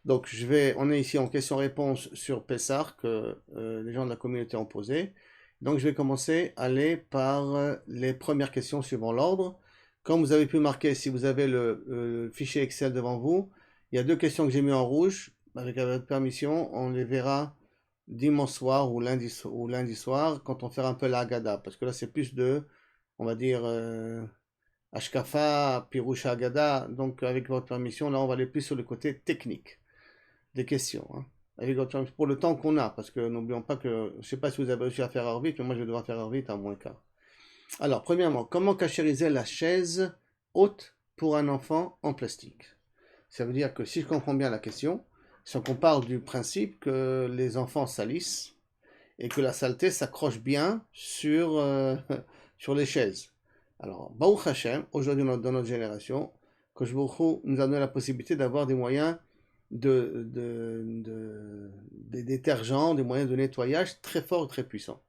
Donc, on est ici en question-réponse sur Pessah que les gens de la communauté ont posé. Donc, je vais commencer à aller par les premières questions suivant l'ordre. Comme vous avez pu marquer, si vous avez le fichier Excel devant vous, il y a deux questions que j'ai mis en rouge. Avec votre permission, on les verra dimanche soir ou lundi soir quand on fera un peu la Haggadah. Parce que là, c'est plus on va dire, Ashkafa, Pirusha Haggadah. Donc, avec votre permission, là, on va aller plus sur le côté technique des questions, hein. Pour le temps qu'on a, parce que n'oublions pas que, je ne sais pas si vous avez réussi à faire heure vite, mais moi je vais devoir faire heure vite à moins quart. Alors, premièrement, comment cachériser la chaise haute pour un enfant en plastique? Ça veut dire que si je comprends bien la question, c'est qu'on parle du principe que les enfants salissent et que la saleté s'accroche bien sur les chaises. Alors, Baruch Hashem, aujourd'hui dans notre génération, Kosh Baruch Hu nous a donné la possibilité d'avoir des moyens des détergents, des moyens de nettoyage très forts, très puissants.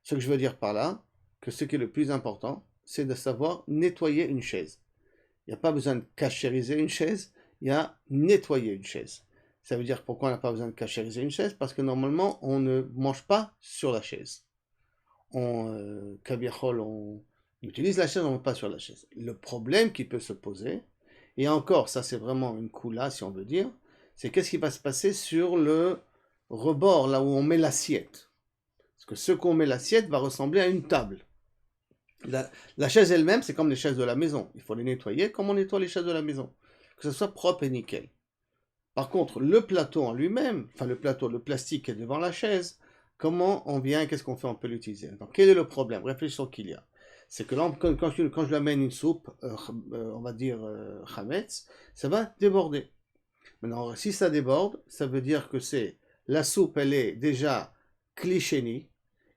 Ce que je veux dire par là, que ce qui est le plus important, c'est de savoir nettoyer une chaise. Il n'y a pas besoin de cachériser une chaise, il y a nettoyer une chaise. Ça veut dire pourquoi on n'a pas besoin de cachériser une chaise? Parce que normalement, on ne mange pas sur la chaise. On utilise la chaise, on ne mange pas sur la chaise. Le problème qui peut se poser, et encore, ça c'est vraiment une coula si on veut dire, c'est qu'est-ce qui va se passer sur le rebord, là où on met l'assiette. Parce que ce qu'on met l'assiette va ressembler à une table. La chaise elle-même, c'est comme les chaises de la maison. Il faut les nettoyer comme on nettoie les chaises de la maison. Que ce soit propre et nickel. Par contre, le plateau en lui-même, enfin le plastique qui est devant la chaise, comment on vient, qu'est-ce qu'on fait, on peut l'utiliser. Donc quel est le problème? Réfléchissons qu'il y a. C'est que là, quand je lui amène une soupe, on va dire chametz, ça va déborder. Maintenant, si ça déborde, ça veut dire que la soupe, elle est déjà clichénie,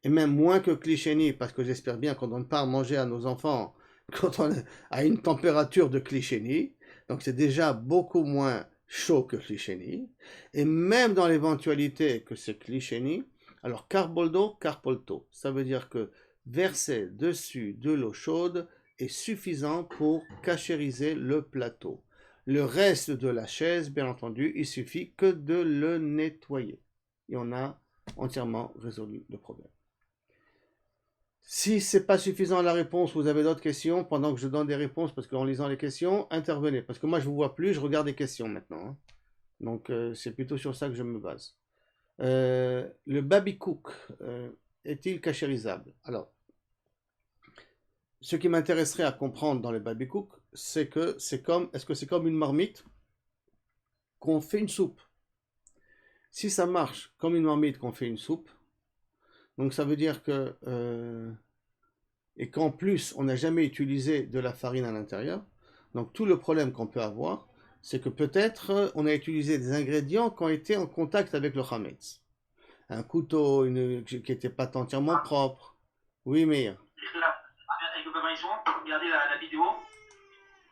et même moins que clichénie, parce que j'espère bien qu'on ne donne pas à manger à nos enfants quand on est à une température de clichénie, donc c'est déjà beaucoup moins chaud que clichénie, et même dans l'éventualité que c'est clichénie, alors carboldo, carpolto, ça veut dire que verser dessus de l'eau chaude est suffisant pour cachériser le plateau. Le reste de la chaise, bien entendu, il suffit que de le nettoyer. Et on a entièrement résolu le problème. Si ce n'est pas suffisant la réponse, vous avez d'autres questions, pendant que je donne des réponses, parce qu'en lisant les questions, intervenez. Parce que moi, je ne vous vois plus, je regarde les questions maintenant, hein. Donc, c'est plutôt sur ça que je me base. Le baby-cook est-il cachérisable? Alors, ce qui m'intéresserait à comprendre dans le baby-cook, c'est que est-ce que c'est comme une marmite qu'on fait une soupe? Si ça marche comme une marmite qu'on fait une soupe, donc ça veut dire que et qu'en plus on n'a jamais utilisé de la farine à l'intérieur, donc tout le problème qu'on peut avoir, c'est que peut-être on a utilisé des ingrédients qui ont été en contact avec le chametz. Un couteau qui n'était pas entièrement propre. Oui, mais Avec le permission, regardez la vidéo.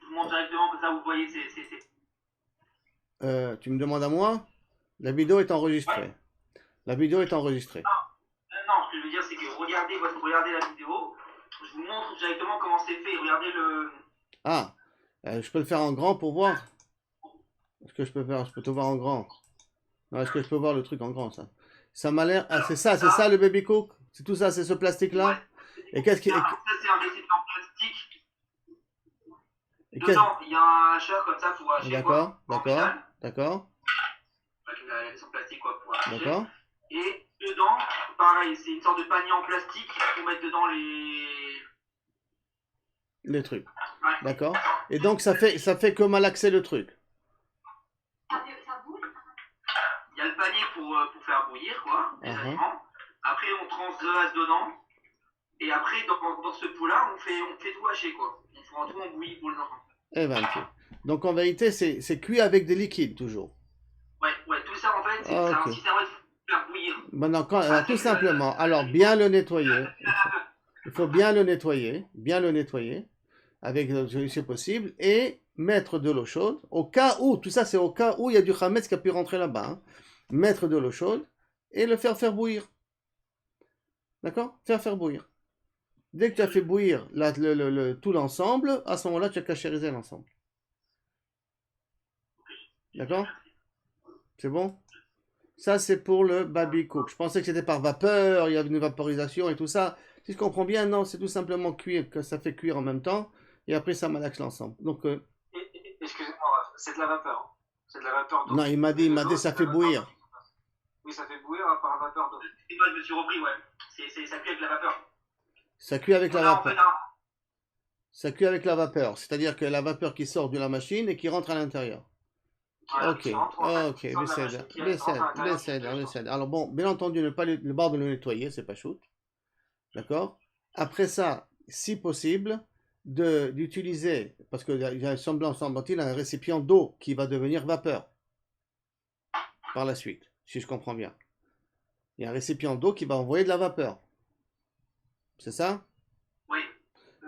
Je vous montre directement que ça vous voyez. tu me demandes à moi? La vidéo est Ouais. enregistrée. La vidéo est enregistrée. Non, ce que je veux dire, c'est que regardez la vidéo. Je vous montre directement comment c'est fait. Regardez le. Ah, je peux le faire en grand pour voir? Est-ce que je peux te voir en grand? Non, est-ce que je peux voir le truc en grand, ça? Ça m'a l'air. Ah, c'est ça le baby cook? C'est tout ça, c'est ce Ouais. plastique-là? Et qu'est-ce qui. Ça, c'est un récipient plastique. Et qu'est- Dedans, il y a un hacheur comme ça pour hacher, quoi. D'accord, En d'accord, métal. d'accord, Avec la version plastique, quoi, pour hacher. d'accord. Et dedans, pareil, c'est une sorte de panier en plastique pour mettre dedans Les trucs. Ouais. D'accord. Et donc, ça fait que malaxer le truc. Il y a le panier pour faire bouillir, quoi, les Uh-huh. aliments. Après, on transvase dedans. Et après, dans ce pot-là, on fait tout hacher, quoi. On fera tout en bouillie pour les enfants. Et 20. Donc, en vérité, c'est cuit avec des liquides, toujours. Ouais, tout ça, en fait, c'est Ok. un système de faire bouillir. Maintenant, tout Avec simplement, alors, bien le nettoyer. Il faut bien le nettoyer, avec c'est possible, et mettre de l'eau chaude, au cas où, tout ça c'est au cas où il y a du chametz qui a pu rentrer là-bas, hein. Mettre de l'eau chaude et le faire bouillir. D'accord? Faire bouillir. Dès que tu as fait bouillir tout l'ensemble, à ce moment-là, tu as cachérisé l'ensemble. D'accord? C'est bon? Ça, c'est pour le baby cook. Je pensais que c'était par vapeur, il y avait une vaporisation et tout ça. Si je comprends bien, non, c'est tout simplement cuire, que ça fait cuire en même temps, et après ça malaxe l'ensemble. Donc, Excusez-moi, c'est de la vapeur. Hein. C'est de la vapeur d'eau. non, il m'a dit, ça fait bouillir. Oui, ça fait bouillir par la vapeur d'eau. Moi, je me suis repris, ouais. Ça cuit avec la vapeur. Ça cuit avec la Là, vapeur. Ça cuit avec la vapeur, c'est-à-dire que la vapeur qui sort de la machine et qui rentre à l'intérieur. Ok, ok, Besséder. Alors bon, bien entendu, ne pas le bord de le nettoyer, c'est pas shoot. D'accord? Après ça, si possible, d'utiliser, parce qu'il y a semble-t-il, un récipient d'eau qui va devenir vapeur par la suite, si je comprends bien. Il y a un récipient d'eau qui va envoyer de la vapeur. C'est ça? Oui.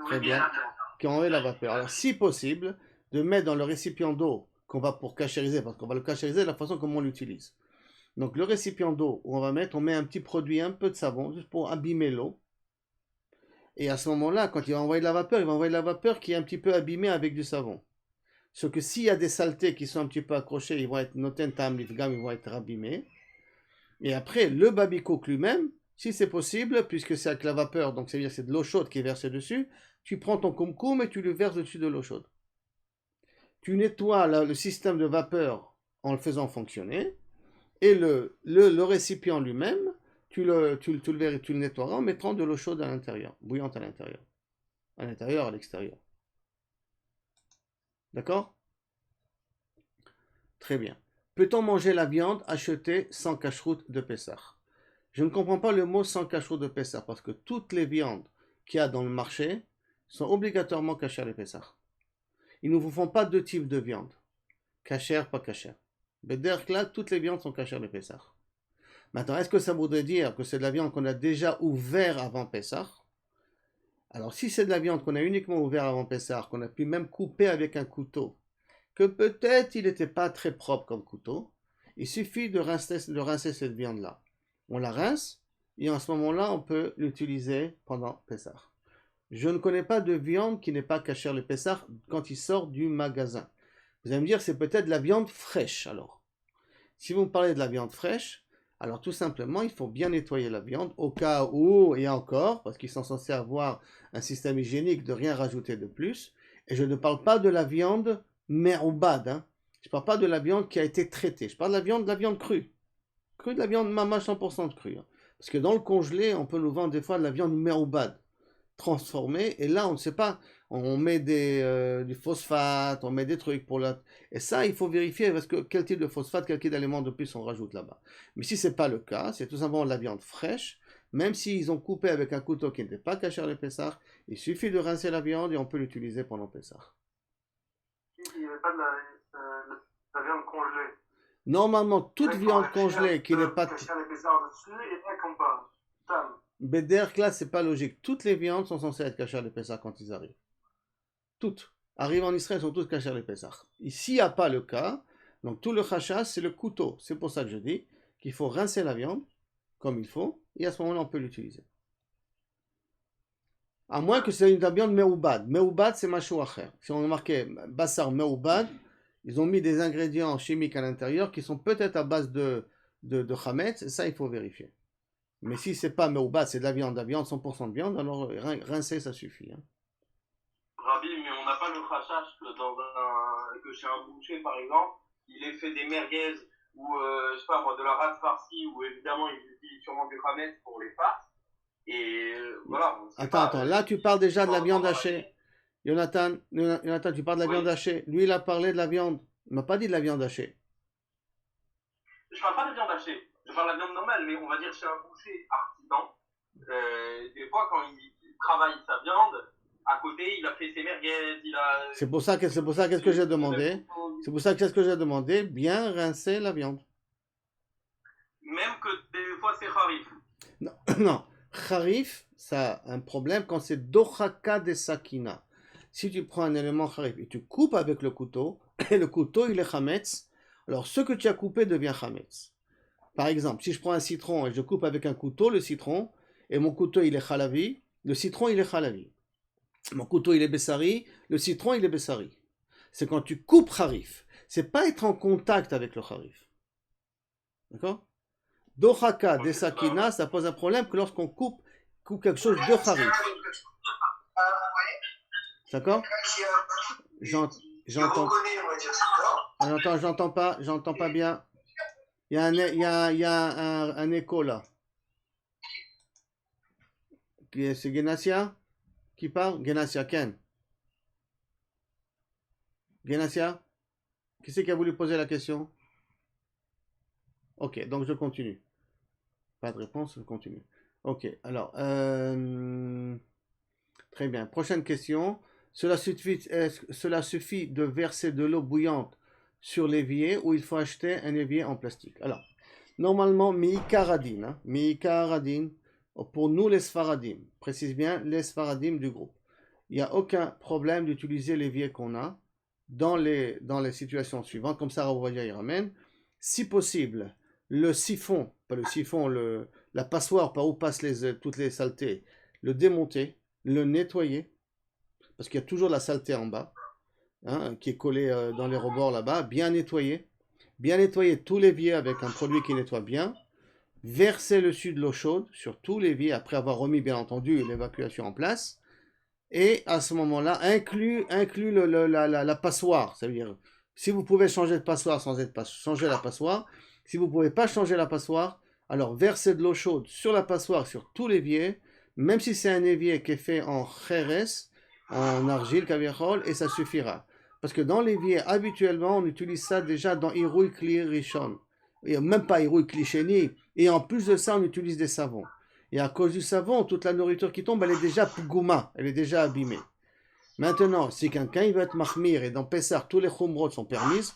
Très bien. Qui envoie de la vapeur. Alors, si possible, de mettre dans le récipient d'eau qu'on va pour cachériser, parce qu'on va le cachériser de la façon comme on l'utilise. Donc, le récipient d'eau où on met un petit produit, un peu de savon, juste pour abîmer l'eau. Et à ce moment-là, quand il va envoyer de la vapeur, il va envoyer de la vapeur qui est un petit peu abîmée avec du savon. Sauf que s'il y a des saletés qui sont un petit peu accrochées, ils vont être noten tam lifgam, ils vont être abîmés. Et après, le baby-cook lui-même, si c'est possible, puisque c'est avec la vapeur, donc c'est-à-dire c'est de l'eau chaude qui est versée dessus, tu prends ton koum-koum et tu le verses dessus de l'eau chaude. Tu nettoies le système de vapeur en le faisant fonctionner, et le récipient lui-même, tu le nettoieras en mettant de l'eau chaude à l'intérieur, bouillante à l'intérieur. À l'intérieur, à l'extérieur. D'accord? Très bien. Peut-on manger la viande achetée sans cacheroute de Pessah? Je ne comprends pas le mot sans cacheroute de Pessah, parce que toutes les viandes qu'il y a dans le marché sont obligatoirement cachères les Pessah. Ils ne vous font pas deux types de viande. Cachère, pas cachère. Là, toutes les viandes sont cachères les Pessah. Maintenant, est-ce que ça voudrait dire que c'est de la viande qu'on a déjà ouvert avant Pessah? Alors, si c'est de la viande qu'on a uniquement ouvert avant Pessah, qu'on a pu même couper avec un couteau, que peut-être il n'était pas très propre comme couteau, il suffit de rincer cette viande-là. On la rince, et en ce moment-là, on peut l'utiliser pendant Pessah. Je ne connais pas de viande qui n'est pas cachère le Pessah quand il sort du magasin. Vous allez me dire, c'est peut-être de la viande fraîche, alors. Si vous me parlez de la viande fraîche, alors tout simplement, il faut bien nettoyer la viande, au cas où, et encore, parce qu'ils sont censés avoir un système hygiénique de rien rajouter de plus, et je ne parle pas de la viande me'oubad, hein. Je ne parle pas de la viande qui a été traitée, je parle de la viande crue. Crue, de la viande mama 100% de crue. Hein. Parce que dans le congelé, on peut nous vendre des fois de la viande me'oubad, transformée, et là, on ne sait pas, on met du phosphate, on met des trucs pour la... Et ça, il faut vérifier parce que quel type de phosphate, quel type d'élément de plus on rajoute là-bas. Mais si ce n'est pas le cas, c'est tout simplement de la viande fraîche, même s'ils ont coupé avec un couteau qui n'était pas caché le Pessah, il suffit de rincer la viande et on peut l'utiliser pendant Pessah. Il n'y avait pas de la viande congelée. Normalement, toute viande congelée qui n'est pas... Beder, là, c'est pas logique. Toutes les viandes sont censées être cachées les Pessah quand ils arrivent. Toutes. Arrivent en Israël, sont toutes cachées les Pessah. Ici, il n'y a pas le cas. Donc, tout le chachas, c'est le couteau. C'est pour ça que je dis qu'il faut rincer la viande comme il faut. Et à ce moment-là, on peut l'utiliser. À moins que c'est une viande me'oubad. Me'oubad, c'est machou acher. Si on a marqué bassar me'oubad, ils ont mis des ingrédients chimiques à l'intérieur qui sont peut-être à base de chametz. Et ça, il faut vérifier. Mais si c'est pas me'oubad, c'est de la viande, 100% de viande, alors rincer, ça suffit. Hein. Rabbi, mais on n'a pas le chachash que chez un boucher, par exemple, il ait fait des merguez ou, je sais pas moi, de la rate farcie, où évidemment il utilise sûrement du chametz pour les farces. Et voilà. Attends, là tu parles déjà de la viande hachée. Jonathan, tu parles de la viande hachée. Lui, il a parlé de la viande. Il m'a pas dit de la viande hachée. Je parle pas de viande hachée. Je parle de la viande normale, mais on va dire chez un boucher artisan, des fois quand il travaille sa viande, à côté, il a fait ses merguez, C'est pour ça qu'est-ce que j'ai demandé. C'est pour ça qu'est-ce que j'ai demandé, bien rincer la viande. Même que des fois c'est harif. Non, non. Harif, ça a un problème quand c'est dochaka de sakina. Si tu prends un élément harif et tu coupes avec le couteau, et le couteau il est chametz, alors ce que tu as coupé devient chametz. Par exemple, si je prends un citron et je coupe avec un couteau le citron, et mon couteau il est chalavi, le citron il est chalavi. Mon couteau il est bessari, le citron il est bessari. C'est quand tu coupes harif. C'est pas être en contact avec le harif. D'accord? Dohaka de sakina, ça pose un problème que lorsqu'on coupe quelque chose de harif. D'accord? J'entends pas bien. Il y a un écho là. C'est Genasia qui parle? Genasia, Ken. Genasia? Qui c'est qui a voulu poser la question? Ok, donc je continue. Pas de réponse, je continue. Ok, alors, très bien. Prochaine question. Cela suffit de verser de l'eau bouillante sur l'évier ou il faut acheter un évier en plastique? Alors, normalement, miikaradin, pour nous les Sfaradim, précise bien les Sfaradim du groupe, il n'y a aucun problème d'utiliser l'évier qu'on a dans les situations suivantes, comme ça Ravoya y ramène. Si possible, le siphon, pas le siphon, la passoire par où passent toutes les saletés, le démonter, le nettoyer, parce qu'il y a toujours de la saleté en bas, hein, qui est collée dans les rebords là-bas, bien nettoyer tout l'évier avec un produit qui nettoie bien, verser dessus de l'eau chaude sur tout l'évier après avoir remis bien entendu l'évacuation en place, et à ce moment-là, inclut la passoire, ça veut dire, si vous pouvez changer de passoire sans changer la passoire, si vous ne pouvez pas changer la passoire, alors versez de l'eau chaude sur la passoire, sur tout l'évier, même si c'est un évier qui est fait en kheres, en argile, kaviachol, et ça suffira. Parce que dans l'évier, habituellement, on utilise ça déjà dans Irouï Kli Rishon. Et même pas Irouï Kli Sheni. Et en plus de ça, on utilise des savons. Et à cause du savon, toute la nourriture qui tombe, elle est déjà pougouma, elle est déjà abîmée. Maintenant, si quelqu'un il veut être mahmir et dans Pessah, tous les khumrot sont permises,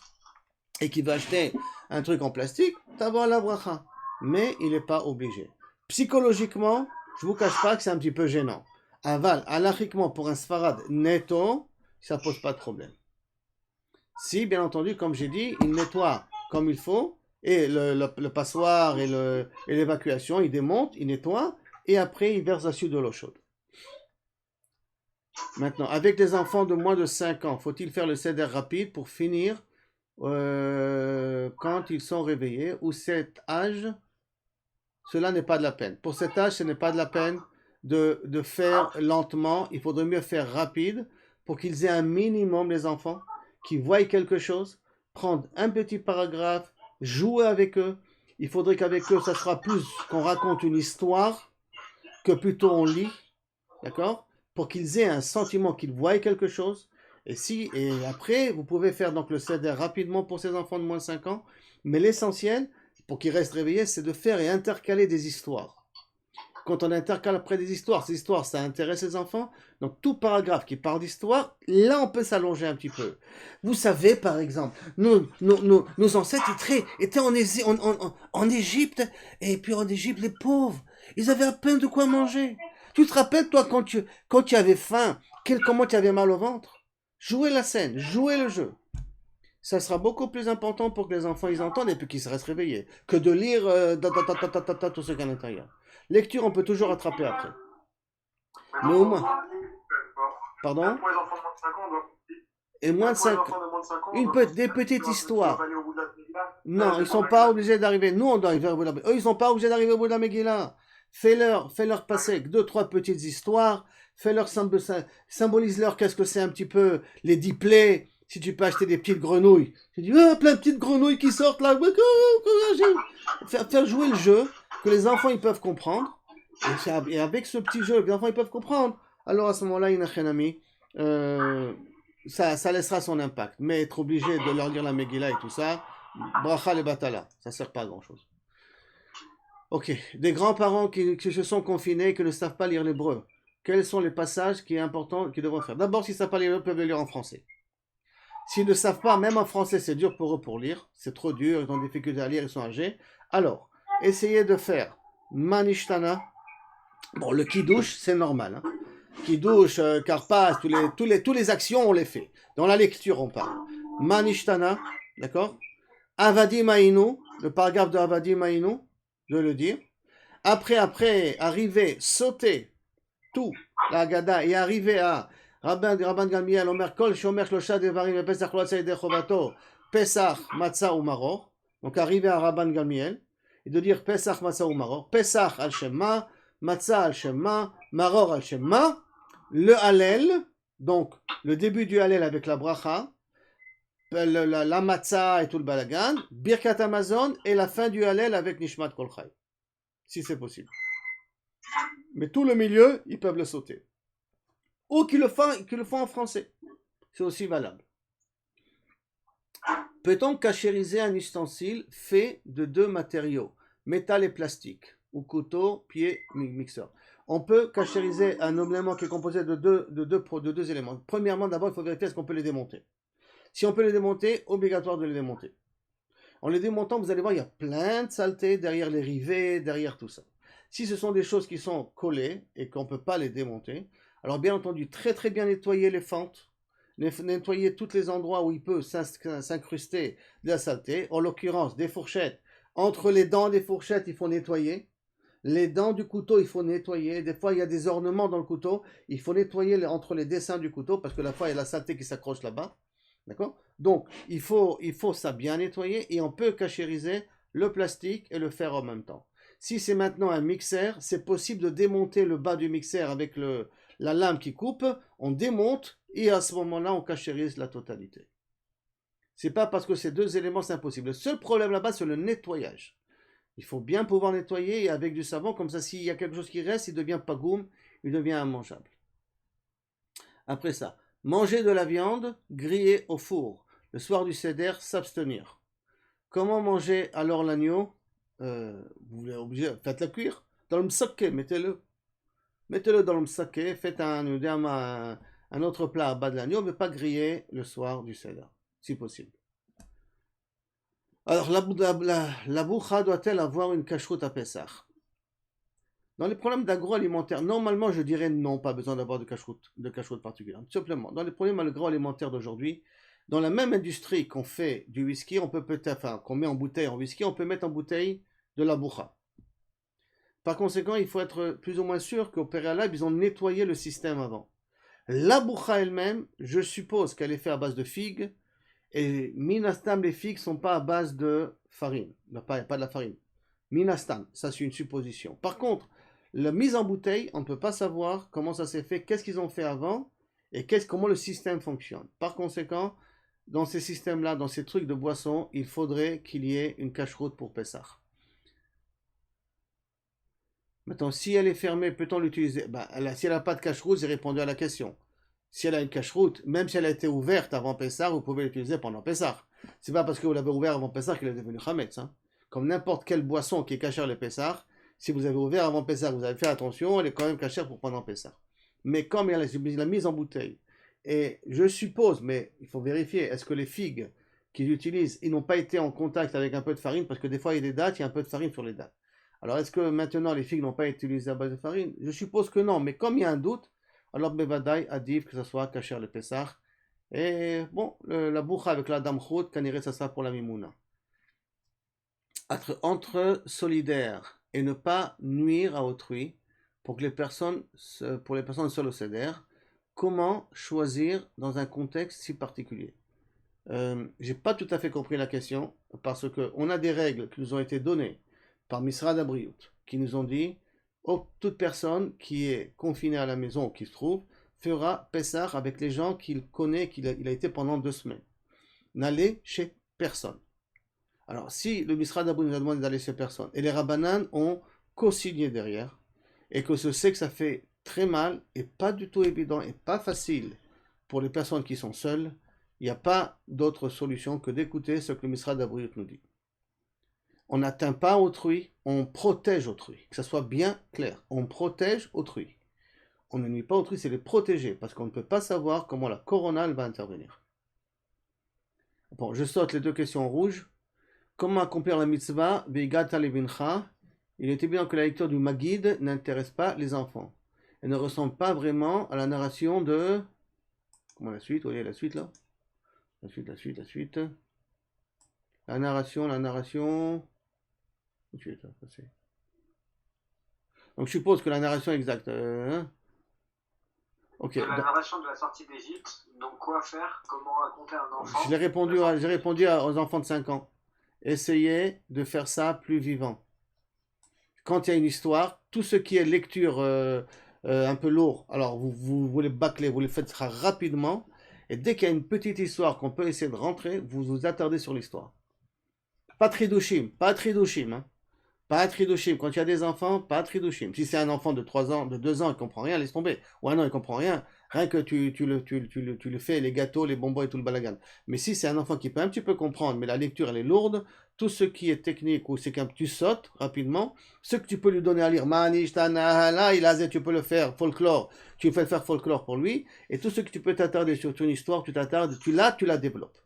et qu'il va acheter un truc en plastique, t'avoir la bracha. Mais il n'est pas obligé. Psychologiquement, je ne vous cache pas que c'est un petit peu gênant. Aval, halachiquement, pour un sfarad netto, ça ne pose pas de problème. Si, bien entendu, comme j'ai dit, il nettoie comme il faut, et le passoire et l'évacuation, il démonte, il nettoie, et après il verse dessus de l'eau chaude. Maintenant, avec les enfants de moins de 5 ans, faut-il faire le seder rapide pour finir quand ils sont réveillés, ou cet âge, cela n'est pas de la peine. Pour cet âge, ce n'est pas de la peine de faire lentement, il faudrait mieux faire rapide pour qu'ils aient un minimum, les enfants, qui voient quelque chose, prendre un petit paragraphe, jouer avec eux. Il faudrait qu'avec eux, ça sera plus qu'on raconte une histoire que plutôt on lit, d'accord? Pour qu'ils aient un sentiment qu'ils voient quelque chose. Et après, vous pouvez faire donc le seder rapidement pour ces enfants de moins de 5 ans. Mais l'essentiel, pour qu'ils restent réveillés, c'est de faire et intercaler des histoires. Quand on intercale après des histoires, ces histoires, ça intéresse les enfants. Donc tout paragraphe qui parle d'histoire, là on peut s'allonger un petit peu. Vous savez, par exemple, nos ancêtres étaient en Égypte, et puis en Égypte, les pauvres, ils avaient à peine de quoi manger. Tu te rappelles, toi, quand tu avais faim, comment tu avais mal au ventre? Jouez la scène, jouez le jeu. Ça sera beaucoup plus important pour que les enfants ils entendent et puis qu'ils se restent réveillés, que de lire tout ce qu'il y a à l'intérieur. Lecture, on peut toujours rattraper après. Mais au moins. Pardon? Pour les enfants de moins de 5 ans, et moins de 5 ans, des petites histoires. Non, ils ne sont pas obligés d'arriver. Nous, on doit arriver au bout de la Megillah. Eux, ils ne sont pas obligés d'arriver au bout de la Megillah. Fais-leur passer 2-3 petites histoires. Symbolise-leur qu'est-ce que c'est un petit peu les 10 plaies. Si tu peux acheter des petites grenouilles. Tu dis, plein de petites grenouilles qui sortent là. Faire jouer le jeu que les enfants ils peuvent comprendre. Et avec ce petit jeu, les enfants ils peuvent comprendre. Alors à ce moment-là, ça laissera son impact. Mais être obligé de leur lire la Megillah et tout ça, bracha le batala, ça ne sert pas à grand-chose. Ok, des grands-parents qui se sont confinés et qui ne savent pas lire l'hébreu. Quels sont les passages qui est important qu'ils devront faire? D'abord, s'ils ne savent pas lire l'hébreu, ils peuvent le lire en français. S'ils ne savent pas, même en français, c'est dur pour eux pour lire. C'est trop dur, ils ont des difficultés à lire, ils sont âgés. Alors, essayez de faire Manishtana. Bon, le Kiddush, c'est normal. Hein. Kiddush, Karpas, tous les actions, on les fait. Dans la lecture, on parle. Manishtana, d'accord? Avadim Ainu, le paragraphe de Avadim Ainu, de le dire. Après, arriver, sauter tout, la Haggadah, et arriver à Rabban Gamliel, Omer Kol, Shomer Shlosha Devarim, Pesach Loatzei Dechovato, Pesach, Matzah ou Maror. Donc arriver à Rabban Gamliel, et de dire Pesach, Matzah ou Maror. Pesach al Shema, Matzah al Shema, Maror al Shema. Le Hallel, donc le début du Hallel avec la bracha, la Matzah et tout le balagan, Birkat Hamazon et la fin du Hallel avec Nishmat Kol Chai, si c'est possible. Mais tout le milieu, ils peuvent le sauter. Ou qu'ils le font en français. C'est aussi valable. Peut-on cachériser un ustensile fait de deux matériaux, métal et plastique, ou couteau, pied, mixeur? On peut cachériser un élément qui est composé de deux éléments. Premièrement, d'abord, il faut vérifier est-ce qu'on peut les démonter. Si on peut les démonter, obligatoire de les démonter. En les démontant, vous allez voir, il y a plein de saletés derrière les rivets, derrière tout ça. Si ce sont des choses qui sont collées et qu'on ne peut pas les démonter, alors bien entendu, très très bien nettoyer les fentes, nettoyer tous les endroits où il peut s'incruster de la saleté. En l'occurrence, des fourchettes. Entre les dents des fourchettes, il faut nettoyer. Les dents du couteau, il faut nettoyer. Des fois, il y a des ornements dans le couteau. Il faut nettoyer entre les dessins du couteau parce que la fois, il y a la saleté qui s'accroche là-bas. D'accord? Donc, il faut ça bien nettoyer et on peut cachériser le plastique et le fer en même temps. Si c'est maintenant un mixeur, c'est possible de démonter le bas du mixeur avec la lame qui coupe. On démonte et à ce moment-là, on cachérise la totalité. C'est pas parce que ces deux éléments, c'est impossible. Le seul problème là-bas, c'est le nettoyage. Il faut bien pouvoir nettoyer et avec du savon, comme ça, s'il y a quelque chose qui reste, il devient pagoum, il devient immangeable. Après ça, manger de la viande grillée au four. Le soir du seder, s'abstenir. Comment manger alors l'agneau? Vous êtes obligé, faites-le cuire. Dans le msaké, mettez-le. Mettez-le dans le msaké, faites un autre plat à bas de l'agneau, mais pas grillé le soir du seder, si possible. Alors, la boucha doit-elle avoir une cacheroute à Pessah? Dans les problèmes d'agroalimentaire, normalement, je dirais non, pas besoin d'avoir de cacheroute particulière. Tout simplement, dans les problèmes agroalimentaires d'aujourd'hui, dans la même industrie qu'on fait du whisky, on peut qu'on met en bouteille en whisky, on peut mettre en bouteille de la boucha. Par conséquent, il faut être plus ou moins sûr qu'au préalable, ils ont nettoyé le système avant. La boucha elle-même, je suppose qu'elle est faite à base de figues, et minastam, les figues ne sont pas à base de farine. Il n'y a pas de la farine. Minastam, ça c'est une supposition. Par contre, la mise en bouteille, on ne peut pas savoir comment ça s'est fait, qu'est-ce qu'ils ont fait avant, et comment le système fonctionne. Par conséquent, dans ces systèmes-là, dans ces trucs de boisson, il faudrait qu'il y ait une cacheroute pour Pessah. Maintenant, si elle est fermée, peut-on l'utiliser? Si elle n'a pas de cacheroute, j'ai répondu à la question. Si elle a une cacheroute, même si elle a été ouverte avant Pessah, vous pouvez l'utiliser pendant Pessah. C'est pas parce que vous l'avez ouvert avant Pessah qu'elle est devenue Chametz. Hein. Comme n'importe quelle boisson qui est cachère le Pessah, si vous avez ouvert avant Pessah, vous avez fait attention, elle est quand même cachère pour pendant Pessah. Mais comme elle a mise en bouteille, et je suppose, mais il faut vérifier, est-ce que les figues qu'ils utilisent, ils n'ont pas été en contact avec un peu de farine, parce que des fois il y a des dates, il y a un peu de farine sur les dates. Alors est-ce que maintenant les figues n'ont pas été utilisées à base de farine? Je suppose que non, mais comme il y a un doute, alors Bevadaï a dit que ce soit cachère le Pessah. Et bon, la boucha avec la dame chut, kaniré ça sera pour la mimouna. Entre solidaires et ne pas nuire à autrui, pour les personnes seules au seder, comment choisir dans un contexte si particulier? J'ai pas tout à fait compris la question, parce qu'on a des règles qui nous ont été données par Misrad Abriout, qui nous ont dit toute personne qui est confinée à la maison, qui se trouve, fera Pessah avec les gens qu'il connaît, qu'il a été pendant 2 semaines. N'allez chez personne. Alors, si le Misrad Abriout nous a demandé d'aller chez personne, et les Rabbanan ont co-signé derrière, et que je sais que ça fait très mal, et pas du tout évident, et pas facile pour les personnes qui sont seules, il n'y a pas d'autre solution que d'écouter ce que le Misrad Abriout nous dit. On n'atteint pas autrui, on protège autrui. Que ça soit bien clair, on protège autrui. On ne nuit pas autrui, c'est les protéger, parce qu'on ne peut pas savoir comment la coronale va intervenir. Bon, je saute les 2 questions rouges. Comment accomplir la mitzvah Veigata levincha? Il est évident que la lecture du Maguid n'intéresse pas les enfants. Elle ne ressemble pas vraiment à la narration de... Comment la suite? Vous voyez la suite là? La suite. La narration... Donc je suppose que la narration exacte. Ok. La narration de la sortie d'Égypte. Donc quoi faire? Comment raconter un enfant? J'ai répondu aux enfants de 5 ans. Essayez de faire ça plus vivant. quand il y a une histoire, tout ce qui est lecture un peu lourd, alors vous les bâclez, vous les faites rapidement, et dès qu'il y a une petite histoire qu'on peut essayer de rentrer, vous vous attardez sur l'histoire. Pas tridushim, pas tridushim, hein. Pas tridushim. Quand il y a des enfants, pas tridushim. Si c'est un enfant de 3 ans, de 2 ans, il comprend rien, laisse tomber. Ou un an, il comprend rien. Rien que tu le fais, les gâteaux, les bonbons et tout le balagan. Mais si c'est un enfant qui peut un petit peu comprendre, mais la lecture, elle est lourde, tout ce qui est technique ou c'est qu'un tu sautes rapidement, ce que tu peux lui donner à lire, Manish, Tanahala, tu peux le faire, folklore, tu fais faire folklore pour lui, et tout ce que tu peux t'attarder sur une histoire, tu t'attardes, tu la développes.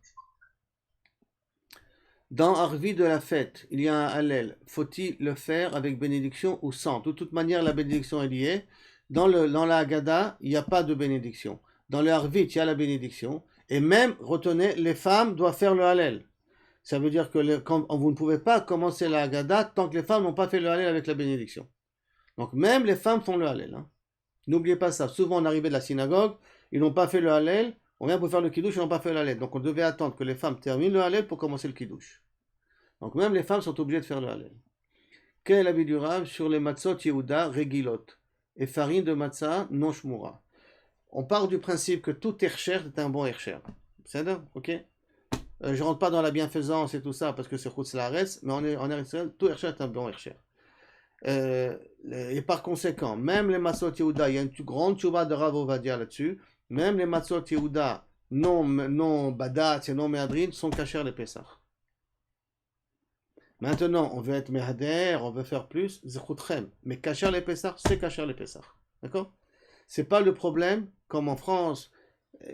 Dans Arvi de la fête, il y a un Hallel. Faut-il le faire avec bénédiction ou sans? De toute manière, la bénédiction est liée. Dans la Haggadah, il n'y a pas de bénédiction. Dans le Arvit, il y a la bénédiction. Et même, retenez, les femmes doivent faire le Hallel. Ça veut dire que vous ne pouvez pas commencer la Haggadah tant que les femmes n'ont pas fait le Hallel avec la bénédiction. Donc même les femmes font le Hallel. Hein. N'oubliez pas ça. Souvent, on arrivait de la synagogue, ils n'ont pas fait le Hallel. On vient pour faire le Kiddush, ils n'ont pas fait le Hallel. Donc on devait attendre que les femmes terminent le Hallel pour commencer le Kiddush. Donc même les femmes sont obligées de faire le Hallel. Quel est l'avis du Rav sur les matzot Yehuda regilot et farine de matzah non shmura? On part du principe que tout ercher est un bon ercher. C'est ça, ok? Je ne rentre pas dans la bienfaisance et tout ça parce que c'est Chutz Laaretz, mais en Israël, tout ercher est un bon ercher. Et par conséquent, même les matzot Yehuda, il y a une grande tchouba de Rav Ovadia là-dessus, même les matzot Yehuda non badat et non meadrin sont cachers les Pessah. Maintenant, on veut être mehader, on veut faire plus, zechutchem. Mais cacher les Pessah, c'est cacher les Pessah. D'accord? C'est pas le problème, comme en France,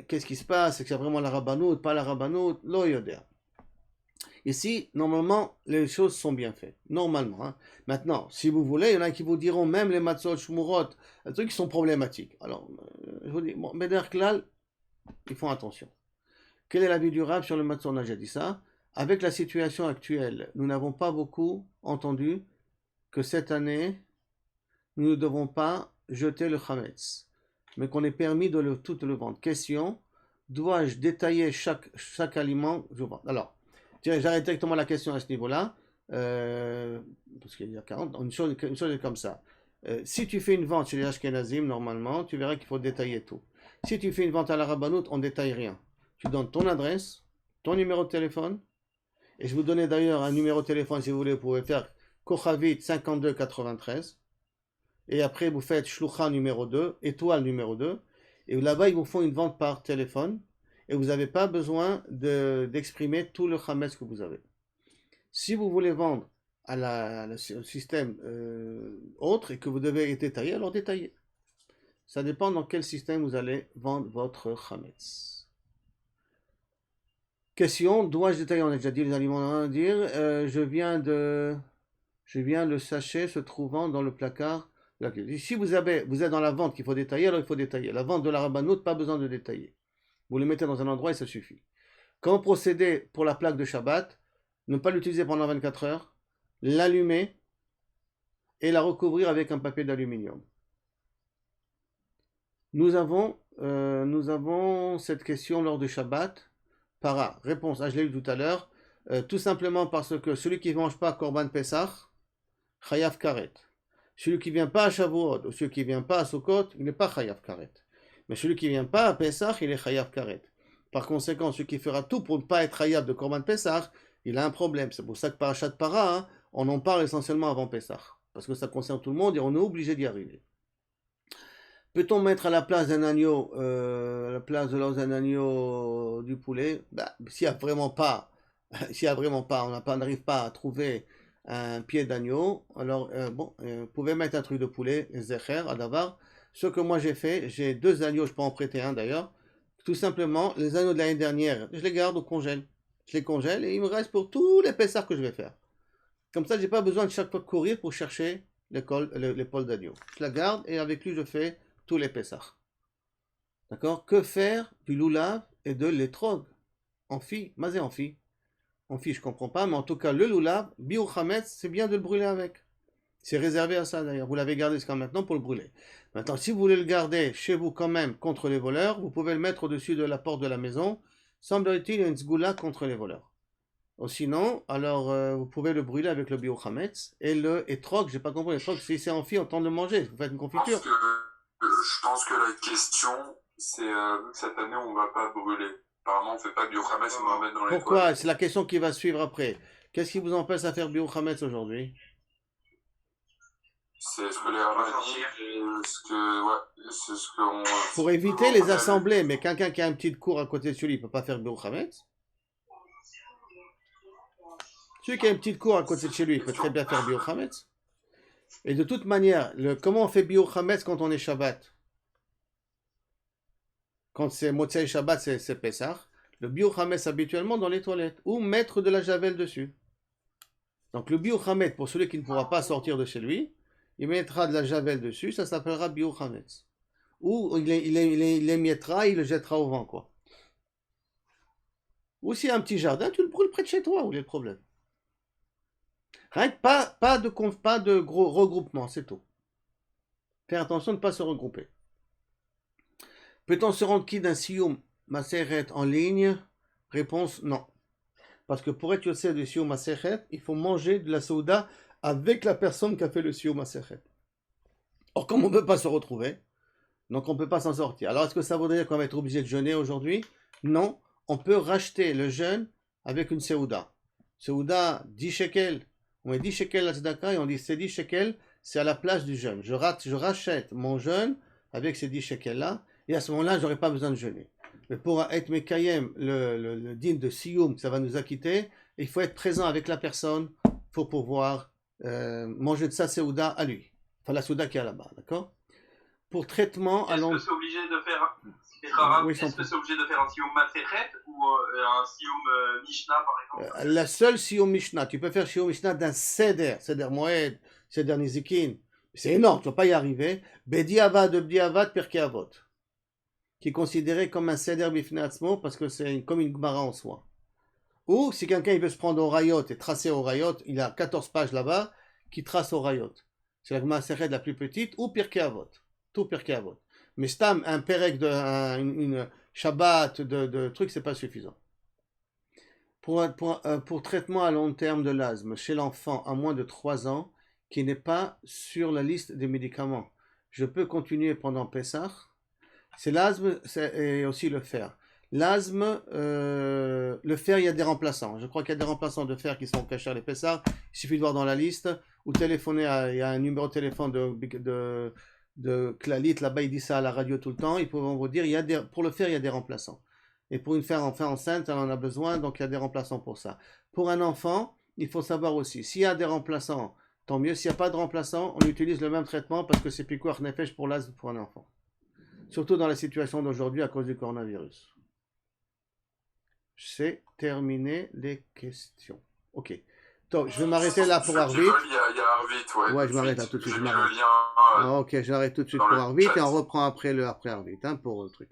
qu'est-ce qui se passe? C'est que c'est vraiment la rabbanout, pas la rabbanout, lo yoder. Ici, normalement, les choses sont bien faites. Normalement. Hein. Maintenant, si vous voulez, il y en a qui vous diront, même les matzot, shmurot, des trucs qui sont problématiques. Alors, je vous dis, bon, Beder Klal, ils font attention. Quel est l'avis du Rav sur le matzot? On a déjà dit ça. Avec la situation actuelle, nous n'avons pas beaucoup entendu que cette année, nous ne devons pas jeter le chametz, mais qu'on est permis de tout le vendre. Question, dois-je détailler chaque aliment? Alors, j'arrête directement la question à ce niveau-là, parce qu'il y a 40, une chose est comme ça. Si tu fais une vente chez les Ashkenazim, normalement, tu verras qu'il faut détailler tout. Si tu fais une vente à la Rabbanout, on ne détaille rien. Tu donnes ton adresse, ton numéro de téléphone, et je vous donnais d'ailleurs un numéro de téléphone si vous voulez, vous pouvez faire Kochavit 5293, et après vous faites Shlucha numéro 2, étoile numéro 2, et là-bas ils vous font une vente par téléphone, et vous n'avez pas besoin d'exprimer tout le chametz que vous avez. Si vous voulez vendre au système autre et que vous devez détailler, alors détaillez. Ça dépend dans quel système vous allez vendre votre chametz. Question, dois-je détailler? On a déjà dit les aliments, on va dire. Je viens le sachet se trouvant dans le placard. Si vous êtes dans la vente qu'il faut détailler, alors il faut détailler. La vente de la rabbanout, pas besoin de détailler. Vous le mettez dans un endroit et ça suffit. Comment procéder pour la plaque de Shabbat? Ne pas l'utiliser pendant 24 heures, l'allumer et la recouvrir avec un papier d'aluminium. Nous avons cette question lors du Shabbat. Para, réponse, je l'ai eu tout à l'heure, tout simplement parce que celui qui ne mange pas Korban Pesach, Chayav Karet. Celui qui ne vient pas à Shavuot, ou celui qui ne vient pas à Sukkot, il n'est pas Chayav Karet. Mais celui qui ne vient pas à Pesach, il est Chayav Karet. Par conséquent, celui qui fera tout pour ne pas être Chayav de Korban Pesach, il a un problème. C'est pour ça que Parashat Para, hein, on en parle essentiellement avant Pesach. Parce que ça concerne tout le monde et on est obligé d'y arriver. Peut-on mettre à la place d'un agneau, d'un agneau du poulet? S'il n'y a vraiment pas, on n'arrive pas à trouver un pied d'agneau, alors vous pouvez mettre un truc de poulet, zecher, adavar. Ce que moi j'ai fait, j'ai 2 agneaux, je peux en prêter un d'ailleurs. Tout simplement, les agneaux de l'année dernière, je les garde au congèle. Je les congèle et il me reste pour tous les pessards que je vais faire. Comme ça, j'ai pas besoin de chaque fois de courir pour chercher l'épaule d'agneau. Je la garde et avec lui je fais tous les Pessah. D'accord? Que faire du loulav et de l'étrog? Amphi, mazé amphi. Amphi, je comprends pas, mais en tout cas, le loulav, biou chametz, c'est bien de le brûler avec. C'est réservé à ça d'ailleurs. Vous l'avez gardé jusqu'à maintenant pour le brûler. Maintenant, si vous voulez le garder chez vous quand même contre les voleurs, vous pouvez le mettre au-dessus de la porte de la maison. Semblerait-il, il y a une sgoula contre les voleurs. Ou sinon, alors vous pouvez le brûler avec le biochametz. Et le etrog, j'ai pas compris, l'etrog, si c'est en on tente de le manger. Vous faites une confiture. Je pense que la question, c'est vu que cette année on va pas brûler. Apparemment, on fait pas biochametz, on va mettre dans les Pourquoi? toilettes. C'est la question qui va suivre après. Qu'est-ce qui vous empêche à faire biochametz aujourd'hui? C'est ce que les rabbiniques et ce que, ouais, c'est ce qu'on. Pour éviter les assemblées, mais quelqu'un qui a une petite cour à côté de celui, il peut pas faire biochametz. Celui qui a une petite cour à côté de chez lui, il peut très bien faire biochametz. Et de toute manière, comment on fait biochametz quand on est Shabbat? Quand c'est Motzei Shabbat, c'est Pessah. Le biochametz habituellement dans les toilettes. Ou mettre de la javel dessus. Donc le biochametz, pour celui qui ne pourra pas sortir de chez lui, il mettra de la javel dessus, ça s'appellera biochametz. Ou il émiettera, il le jettera au vent, quoi. Ou s'il y a un petit jardin, tu le brûles près de chez toi, où il y a le problème. Rien que pas de gros regroupement, c'est tout. Faire attention de ne pas se regrouper. Peut-on se rendre qui d'un Siyum Maseret en ligne? Réponse non. Parce que pour être yossé du Siyum Maseret, il faut manger de la Souda avec la personne qui a fait le Siyum Maseret. Or, comme on ne peut pas se retrouver, donc on ne peut pas s'en sortir. Alors, est-ce que ça voudrait dire qu'on va être obligé de jeûner aujourd'hui? Non. On peut racheter le jeûne avec une Seuda. Seuda, 10 shekels. On met 10 shekels à tzedaka et on dit ces 10 shekels, c'est à la place du jeûne. Je rachète mon jeûne avec ces 10 shekels-là, et à ce moment-là, je n'aurai pas besoin de jeûner. Mais pour être Mekayem, le din de Siyum, ça va nous acquitter, il faut être présent avec la personne pour pouvoir manger de sa Seuda à lui. Enfin, la Seuda qui est là-bas, d'accord? Pour traitement, Est-ce que c'est obligé de faire est-ce que c'est obligé de faire un Siyum Maseret ou un Siyum Mishnah par exemple? La seule Siyum Mishnah, tu peux faire Siyum Mishnah d'un Seder Moed, Seder Nizikin. C'est énorme, tu ne vas pas y arriver. Bediavad de Bediavad Pirkei Avot, qui est considéré comme un Seder Bifnei Atzmo parce que c'est comme une Gemara en soi. Ou si quelqu'un il veut se prendre au Rayot et tracer au Rayot, il a 14 pages là-bas qui tracent au Rayot. C'est la Gemara Seret la plus petite, ou Pirkei Avot. Tout Pirkei Avot. Mais stam, un perek, une Shabbat, de trucs, c'est pas suffisant. Pour traitement à long terme de l'asthme chez l'enfant à moins de 3 ans qui n'est pas sur la liste des médicaments, je peux continuer pendant Pessah. C'est l'asthme et aussi le fer. L'asthme, le fer, il y a des remplaçants. Je crois qu'il y a des remplaçants de fer qui sont cachés à les Pessah. Il suffit de voir dans la liste ou téléphoner, il y a un numéro de téléphone de Clalit, là-bas il dit ça à la radio tout le temps, ils pourront vous dire, pour le faire il y a des remplaçants. Et pour une femme enceinte, elle en a besoin, donc il y a des remplaçants pour ça. Pour un enfant, il faut savoir aussi, s'il y a des remplaçants, tant mieux. S'il n'y a pas de remplaçants, on utilise le même traitement parce que c'est pikuach nefesh pour l'asthme pour un enfant. Surtout dans la situation d'aujourd'hui à cause du coronavirus. C'est terminé les questions. Ok. Donc, je vais m'arrêter là pour Arvit. Il y a Arvit, ouais. Ouais, je m'arrête là tout de suite. J'ai mis le lien. Ok, j'arrête tout de suite pour Arvit et on reprend après Arvit, hein, pour le truc.